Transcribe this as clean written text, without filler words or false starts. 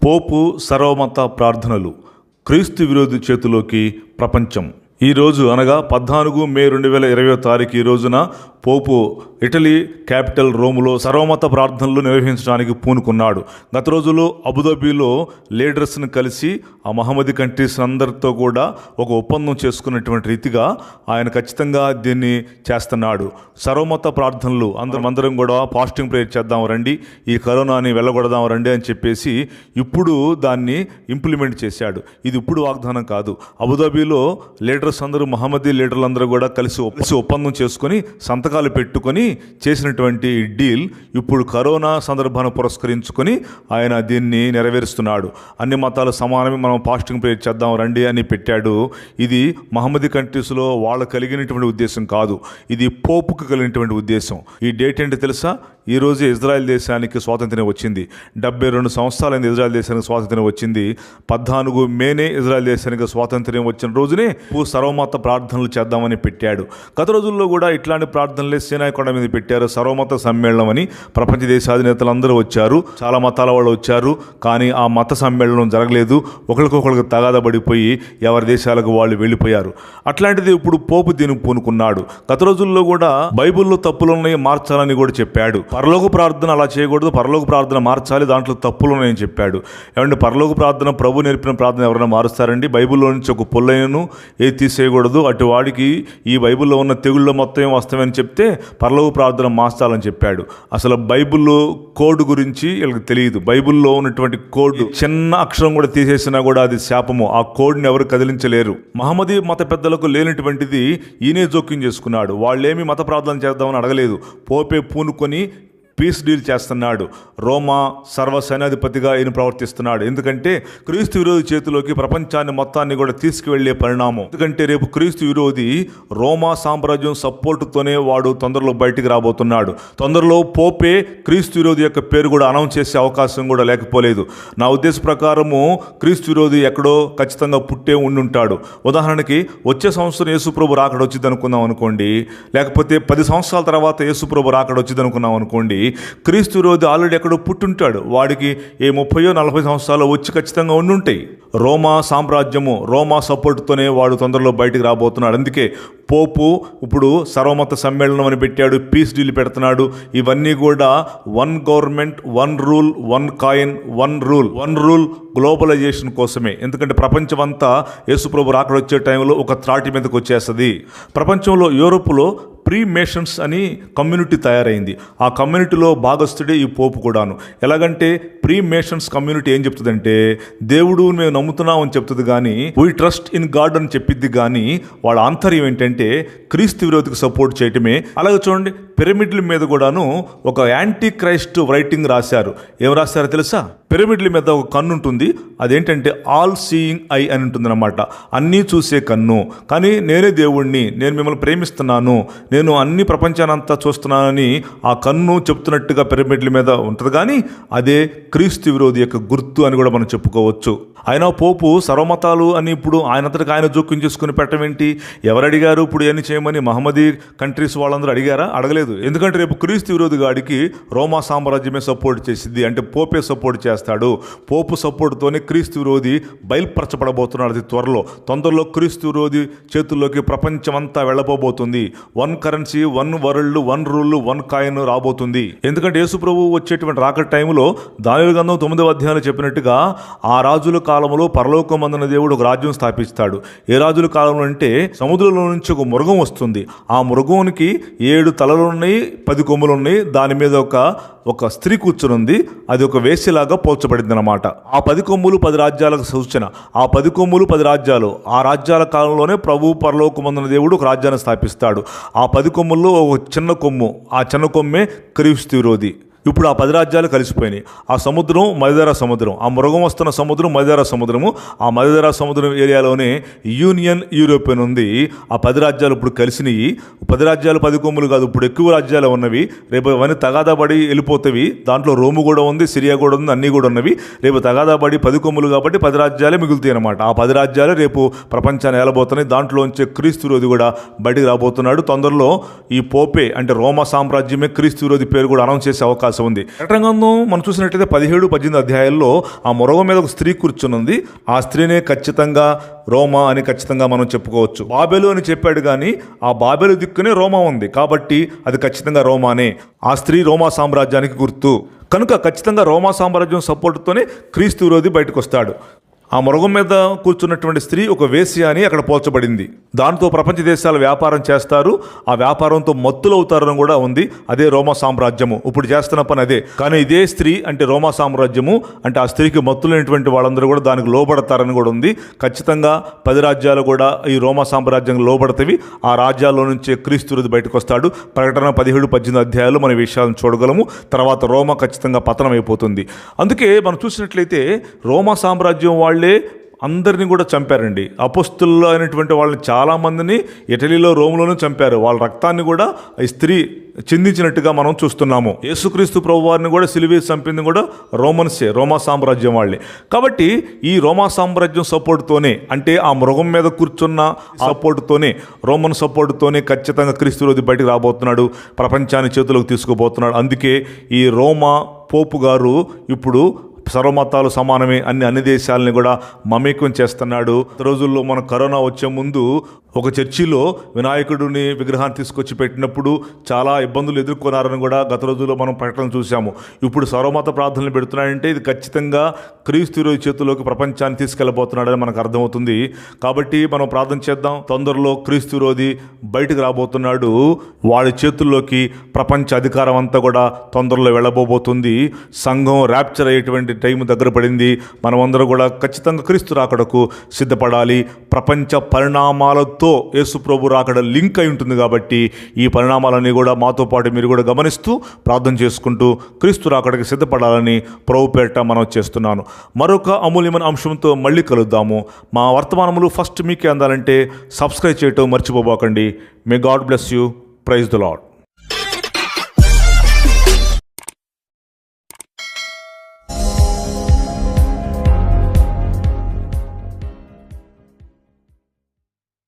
పోపు సర్వమత ప్రార్థనలు, క్రీస్తు విరోధి చేతిలోకి ప్రపంచం. ఈరోజు అనగా 14 మే 2020 ఈ రోజున పోపు ఇటలీ క్యాపిటల్ రోములో సర్వమత ప్రార్థనలు నిర్వహించడానికి పూనుకున్నాడు. గత రోజుల్లో అబుదాబీలో లీడర్స్ని కలిసి ఆ మహమ్మదీ కంట్రీస్ అందరితో కూడా ఒక ఒప్పందం చేసుకున్నటువంటి రీతిగా ఆయన ఖచ్చితంగా దీన్ని చేస్తున్నాడు. సర్వమత ప్రార్థనలు అందరం కూడా ఫాస్టింగ్ ప్రేయర్ చేద్దాం రండి, ఈ కరోనాని వెళ్ళగొడదాం రండి అని చెప్పేసి ఇప్పుడు దాన్ని ఇంప్లిమెంట్ చేశాడు. ఇది ఇప్పుడు వాగ్దానం కాదు. అబుదాబీలో లీడర్స్ అందరూ మహమ్మదీ లీడర్లందరూ కూడా కలిసి ఒప్పందం చేసుకొని సంతకాలు పెట్టుకొని చేసినటువంటి డీల్ ఇప్పుడు కరోనా సందర్భాన్ని పురస్కరించుకొని ఆయన దీన్ని నెరవేరుస్తున్నాడు. అన్ని మతాలు సమానమే, మనం ఫాస్టింగ్ ప్రేయర్ చేద్దాం రండి అని పెట్టాడు. ఇది మహమ్మదీ కంట్రీస్లో వాళ్ళ కలిగినటువంటి ఉద్దేశం కాదు, ఇది పోపుకు కలిగినటువంటి ఉద్దేశం. ఈ డేట్ ఏంటి తెలుసా? ఈరోజు ఇజ్రాయెల్ దేశానికి స్వాతంత్ర్యం వచ్చింది. 72 సంవత్సరాలైంది ఇజ్రాయెల్ దేశానికి స్వాతంత్ర్యం వచ్చింది. 14 మేనే ఇజ్రాయెల్ దేశానికి స్వాతంత్ర్యం వచ్చిన రోజునే సర్వమత ప్రార్థనలు చేద్దామని పెట్టాడు. గత రోజుల్లో కూడా ఇట్లాంటి ప్రార్థనలే సీనాయి కొండ మీద పెట్టారు. సర్వమత సమ్మేళనం అని ప్రపంచ దేశాధినేతలందరూ వచ్చారు, చాలా మతాల వాళ్ళు వచ్చారు. కానీ ఆ మత సమ్మేళనం జరగలేదు. ఒకరికొకరికి తగాదా పడిపోయి ఎవరి దేశాలకు వాళ్ళు వెళ్ళిపోయారు. అట్లాంటిది ఇప్పుడు పోపు దీనికి పూనుకున్నాడు. గత రోజుల్లో కూడా బైబిల్లో తప్పులున్నాయి, మార్చాలని కూడా చెప్పాడు. పరలోక ప్రార్థన అలా చేయకూడదు, పరలోక ప్రార్థన మార్చాలి, దాంట్లో తప్పులు ఉన్నాయని చెప్పాడు. ఏమంటే పరలోక ప్రార్థన ప్రభు నేర్పిన ప్రార్థన ఎవరైనా మారుస్తారండి? బైబిల్లో నుంచి ఒక పుల్లైనను ఏది తీసేయకూడదు, అటు వాడికి ఈ బైబిల్లో ఉన్న తెగుళ్ళ మొత్తం ఏం వస్తామని చెప్తే పరలోక ప్రార్థన మార్చాలని చెప్పాడు. అసలు బైబిల్లో కోడ్ గురించి వీళ్ళకి తెలియదు. బైబిల్లో ఉన్నటువంటి కోడ్ చిన్న అక్షరం కూడా తీసేసినా కూడా అది శాపము. ఆ కోడ్ని ఎవరు కదిలించలేరు. మహమ్మదీ మత పెద్దలకు లేనటువంటిది ఈయనే జోక్యం చేసుకున్నాడు. వాళ్ళేమి మత ప్రార్థన చేద్దామని అడగలేదు. పోపే పూనుకొని పీస్ డీల్ చేస్తున్నాడు. రోమా సర్వసైనాధిపతిగా ఈయన ప్రవర్తిస్తున్నాడు. ఎందుకంటే క్రీస్తు విరోధి చేతిలోకి ప్రపంచాన్ని మొత్తాన్ని కూడా తీసుకువెళ్లే పరిణామం. ఎందుకంటే రేపు క్రీస్తు విరోధి రోమా సామ్రాజ్యం సపోర్టుతోనే వాడు తొందరలో బయటికి రాబోతున్నాడు. తొందరలో పోపే క్రీస్తు విరోధి యొక్క పేరు కూడా అనౌన్స్ చేసే అవకాశం కూడా లేకపోలేదు. నా ఉద్దేశ ప్రకారము క్రీస్తు విరోధి ఎక్కడో ఖచ్చితంగా పుట్టే ఉండుంటాడు. ఉదాహరణకి వచ్చే సంవత్సరం యేసుప్రభు రాకడ వచ్చింది అనుకుందాం అనుకోండి, లేకపోతే 10 సంవత్సరాల తర్వాత యేసుప్రభు రాకడ వచ్చింది అనుకున్నాం అనుకోండి, క్రీస్తు విరోధి ఆల్రెడీ ఎక్కడో పుట్టుంటాడు. వాడికి 30-40 సంవత్సరాలు వచ్చి ఖచ్చితంగా ఉండుంటాయి. రోమా సామ్రాజ్యము రోమా సపోర్టుతోనే వాడు తొందరలో బయటికి రాబోతున్నాడు. అందుకే పోపు ఇప్పుడు సర్వమత సమ్మేళనం అని పెట్టాడు, పీస్ డీల్ పెడుతున్నాడు. ఇవన్నీ కూడా 1 government 1 rule 1 coin 1 rule globalisation కోసమే. ఎందుకంటే ప్రపంచం అంతా యేసుప్రభు రాకడ వచ్చే టైంలో ఒక త్రాటి మీదకి వచ్చేస్తుంది. ప్రపంచంలో యూరోప్లో ప్రీ మేషన్స్ అని కమ్యూనిటీ తయారైంది. ఆ కమ్యూనిటీలో భాగస్థుడే ఈ పోపు కూడాను. ఎలాగంటే ప్రీ మేషన్స్ కమ్యూనిటీ ఏం చెప్తుందంటే దేవుడు మేము నమ్ముతున్నాం అని చెప్తుంది, కానీ వీ ట్రస్ట్ ఇన్ గాడ్ అని చెప్పిద్ది. కానీ వాళ్ళ ఆంతర్యం ఏంటంటే క్రీస్తు విరోధికి సపోర్ట్ చేయటమే. అలాగే చూడండి, పిరమిడ్ల మీద కూడాను ఒక యాంటీ క్రైస్ట్ రైటింగ్ రాశారు. ఏం రాశారో తెలుసా? పిరమిడ్ల మీద ఒక కన్ను ఉంటుంది, అదేంటంటే ఆల్ సీయింగ్ ఐ అని ఉంటుంది అన్నమాట, అన్నీ చూసే కన్ను. కానీ నేనే దేవుణ్ణి, నేను మిమ్మల్ని ప్రేమిస్తున్నాను, నేను అన్ని ప్రపంచానంతా చూస్తున్నానని ఆ కన్ను చెప్తున్నట్టుగా పిరమిడ్ల మీద ఉంటుంది. కానీ అదే క్రీస్తు విరోధి యొక్క గుర్తు అని కూడా మనం చెప్పుకోవచ్చు. ఆయన పోపు సర్వమతాలు అని ఇప్పుడు ఆయనంతటికి ఆయన జోక్యం చేసుకుని పెట్టడం ఏంటి? ఎవరు అడిగారు ఇప్పుడు ఏమి చేయమని? మహమ్మదీ కంట్రీస్ వాళ్ళందరూ అడిగారా? అడగలేదు. ఎందుకంటే రేపు క్రీస్తు విరోధి గాడికి రోమా సామ్రాజ్యమే సపోర్ట్ చేసింది, అంటే పోపే సపోర్ట్ చేస్తాడు. పోపు సపోర్ట్తోనే క్రీస్తు విరోధి బయలుపరచబడబోతున్నాడు. అది తొందరలో క్రీస్తు విరోధి చేతుల్లోకి ప్రపంచం అంతా వెళ్ళబోబోతుంది. 1 కరెన్సీ 1 వరల్డ్ 1 రూల్ 1 కాయిన్ రాబోతుంది. ఎందుకంటే యేసుప్రభు వచ్చేటువంటి రాకడ టైంలో దానియేలు గ్రంథం 9వ అధ్యాయంలో చెప్పినట్టుగా ఆ రాజుల కాలంలో పరలోకమందున దేవుడు ఒక రాజ్యం స్థాపిస్తాడు. ఏ రాజుల కాలంలో అంటే సముద్రంలో నుంచి ఒక మృగం వస్తుంది. ఆ మృగానికి 7 తలలు ఉన్నాయి, 10 కొమ్ములు ఉన్నాయి. దాని మీద ఒక స్త్రీ కూర్చుని ఉంది. అది ఒక వేశ్యలాగా పోల్చబడింది అన్నమాట. ఆ 10 కొమ్ములు 10 రాజ్యాలకు సూచన. ఆ 10 కొమ్ములు 10 రాజ్యాలు, ఆ రాజ్యాల కాలంలోనే ప్రభు పరలోకమందున దేవుడు ఒక రాజ్యాన్ని స్థాపిస్తాడు. ఆ 10 కొమ్ముల్లో ఒక చిన్న కొమ్ము, ఆ చిన్న కొమ్మే క్రీస్తు విరోధి. ఇప్పుడు ఆ 10 రాజ్యాలు కలిసిపోయినాయి. ఆ సముద్రం మధ్యధరా సముద్రం, ఆ మృగం వస్తున్న సముద్రం మధ్యధరా సముద్రము. ఆ మధ్యధరా సముద్రం ఏరియాలోనే యూనియన్ యూరోపియన్ ఉంది. ఆ 10 రాజ్యాలు ఇప్పుడు కలిసినాయి. 10 రాజ్యాలు 10 కొమ్ములు కాదు, ఇప్పుడు ఎక్కువ రాజ్యాలు ఉన్నవి. రేపు అవన్నీ తగాదా పడి వెళ్ళిపోతాయి. దాంట్లో రోము కూడా ఉంది, సిరియా కూడా ఉంది, అన్నీ కూడా ఉన్నవి. రేపు తగాదా పడి 10 కొమ్ములు కాబట్టి 10 రాజ్యాలే మిగులుతాయి అన్నమాట. ఆ 10 రాజ్యాలే రేపు ప్రపంచాన్ని ఏలబోతున్నాయి. దాంట్లోంచి క్రీస్తు విరోధి కూడా బయటికి రాబోతున్నాడు. తొందరలో ఈ పోపే అంటే రోమా సామ్రాజ్యమే క్రీస్తు విరోధి పేరు కూడా అనౌన్స్ చేసే అవకాశం అవకాశం ఉంది. ప్రకటన గ్రంథం మనం చూసినట్లయితే 17-18 అధ్యాయాల్లో ఆ మృగం మీద ఒక స్త్రీ కూర్చున్నది. ఆ స్త్రీనే ఖచ్చితంగా రోమా అని ఖచ్చితంగా మనం చెప్పుకోవచ్చు. బాబెలు అని చెప్పాడు కానీ ఆ బాబెలు దిక్కునే రోమా ఉంది కాబట్టి అది ఖచ్చితంగా రోమానే. ఆ స్త్రీ రోమా సామ్రాజ్యానికి గుర్తు కనుక ఖచ్చితంగా రోమా సామ్రాజ్యం సపోర్టుతోనే క్రీస్తు విరోధి బయటకు వస్తాడు. ఆ మృగం మీద కూర్చున్నటువంటి స్త్రీ ఒక వేశ్య అని అక్కడ పోల్చబడింది. దాంతో ప్రపంచ దేశాల వ్యాపారం చేస్తారు, ఆ వ్యాపారంతో మత్తులవుతారని కూడా ఉంది. అదే రోమా సామ్రాజ్యము ఇప్పుడు చేస్తున్న పని అదే. కానీ ఇదే స్త్రీ అంటే రోమా సామ్రాజ్యము అంటే ఆ స్త్రీకి మత్తులైనటువంటి వాళ్ళందరూ కూడా దానికి లోబడతారని కూడా ఉంది. ఖచ్చితంగా 10 రాజ్యాలు కూడా ఈ రోమా సామ్రాజ్యం లోబడతవి. ఆ రాజ్యాల్లో నుంచే క్రీస్తు విరోధి బయటకు వస్తాడు. ప్రకటన 17-18 అధ్యాయాలు మన విషయాలను చూడగలము. తర్వాత రోమా ఖచ్చితంగా పతనం అయిపోతుంది. అందుకే మనం చూసినట్లయితే రోమా సామ్రాజ్యం వాళ్ళే అందరినీ కూడా చంపారండి. అపోస్తులు అయినటువంటి వాళ్ళని చాలామందిని ఇటలీలో, రోమ్లోనూ చంపారు. వాళ్ళ రక్తాన్ని కూడా ఈ స్త్రీ చిందించినట్టుగా మనం చూస్తున్నాము. యేసుక్రీస్తు ప్రభువారిని కూడా సిలువేసి చంపింది కూడా రోమన్సే, రోమా సామ్రాజ్యం వాళ్ళే. కాబట్టి ఈ రోమా సామ్రాజ్యం సపోర్టుతోనే అంటే ఆ మృగం మీద కూర్చున్న సపోర్టుతోనే, రోమన్ సపోర్టుతోనే ఖచ్చితంగా క్రీస్తు విరోధి బయటికి రాబోతున్నాడు, ప్రపంచాన్ని చేతులకు తీసుకుపోతున్నాడు. అందుకే ఈ రోమా పోపు గారు ఇప్పుడు సర్వమతాలు సమానమే అన్ని దేశాలని కూడా మమేకం చేస్తున్నాడు. రోజుల్లో మన కరోనా వచ్చే ముందు ఒక చర్చిలో వినాయకుడిని విగ్రహాన్ని తీసుకొచ్చి పెట్టినప్పుడు చాలా ఇబ్బందులు ఎదుర్కొన్నారని కూడా గత రోజుల్లో మనం ప్రకటన చూసాము. ఇప్పుడు సర్వమత ప్రార్థనలు పెడుతున్నాడంటే ఇది ఖచ్చితంగా క్రీస్తు విరోధి చేతుల్లోకి ప్రపంచాన్ని తీసుకెళ్ళబోతున్నాడని మనకు అర్థమవుతుంది. కాబట్టి మనం ప్రార్థన చేద్దాం. తొందరలో క్రీస్తు విరోధి బయటకు రాబోతున్నాడు. వాడి చేతుల్లోకి ప్రపంచ అధికారం అంతా కూడా తొందరలో వెళ్ళబోతుంది. సంఘం ర్యాప్చర్ అయ్యేటువంటి టైం దగ్గర పడింది. మనమందరం కూడా ఖచ్చితంగా క్రీస్తు రాకడకు సిద్ధపడాలి. ప్రపంచ పరిణామాలతో యేసు ప్రభు రాకడ లింక్ అయి ఉంటుంది కాబట్టి ఈ పరిణామాలన్నీ కూడా మాతో పాటు మీరు కూడా గమనిస్తూ ప్రార్థన చేసుకుంటూ క్రీస్తు రాకడకి సిద్ధపడాలని ప్రభు పేరిట మనం చేస్తున్నాను. మరొక అమూల్యమైన అంశంతో మళ్ళీ కలుద్దాము. మా వర్తమానములు ఫస్ట్ మీకే అందాలంటే సబ్స్క్రైబ్ చేయటం మర్చిపోబాకండి. May god bless you. Praise the lord.